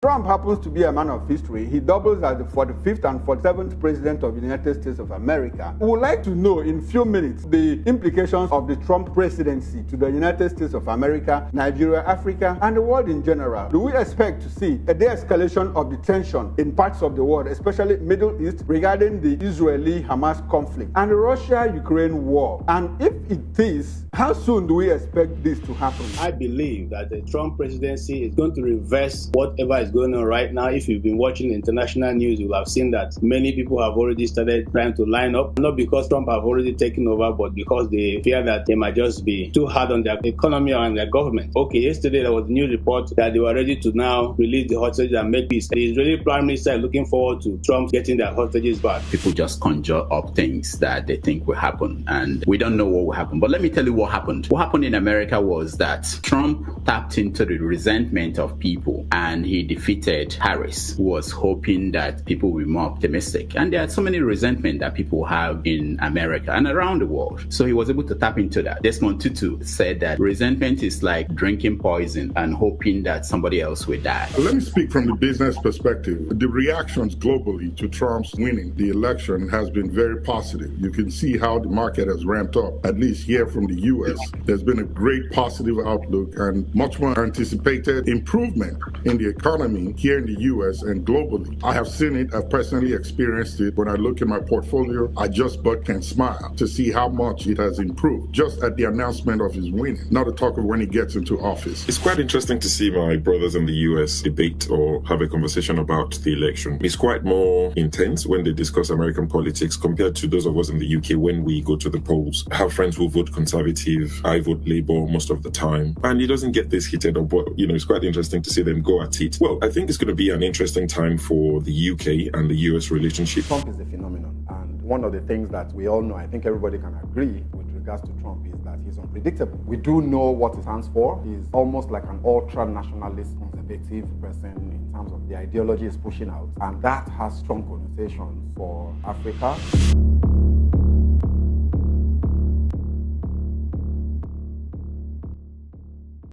Trump happens to be a man of history. He doubles as the 45th and 47th President of the United States of America. We would like to know in a few minutes the implications of the Trump presidency to the United States of America, Nigeria, Africa, and the world in general. Do we expect to see a de-escalation of the tension in parts of the world, especially Middle East, regarding the Israeli-Hamas conflict and the Russia-Ukraine war? And if it is, how soon do we expect this to happen? I believe that the Trump presidency is going to reverse whatever is going on right now. If you've been watching international news, you will have seen that many people have already started trying to line up, not because Trump have already taken over, but because they fear that they might just be too hard on their economy and their government. Okay, yesterday there was a new report that they were ready to now release the hostages and make peace. The Israeli Prime Minister is looking forward to Trump getting their hostages back. People just conjure up things that they think will happen, and we don't know what will happen. But let me tell you what happened. What happened in America was that Trump tapped into the resentment of people and he defeated Harris, who was hoping that people will be more optimistic. And there are so many resentment that people have in America and around the world. So he was able to tap into that. Desmond Tutu said that resentment is like drinking poison and hoping that somebody else will die. Let me speak from the business perspective. The reactions globally to Trump's winning the election has been very positive. You can see how the market has ramped up, at least here from the U.S. There's been a great positive outlook and much more anticipated improvement in the economy here in the U.S. and globally. I have seen it. I've personally experienced it. When I look at my portfolio, I just but can smile to see how much it has improved just at the announcement of his winning, not to talk of when he gets into office. It's quite interesting to see my brothers in the US debate or have a conversation about the election. It's quite more intense when they discuss American politics compared to those of us in the UK when we go to the polls. I have friends who vote Conservative, I vote Labour most of the time, and it doesn't get this heated up, but it's quite interesting to see them go at it. Well, I think it's going to be an interesting time for the UK and the US relationship. Trump is a phenomenon, and one of the things that we all know, I think everybody can agree with regards to Trump, is that he's unpredictable. We do know what he stands for. He's almost like an ultra-nationalist conservative person in terms of the ideology he's pushing out, and that has strong connotations for Africa.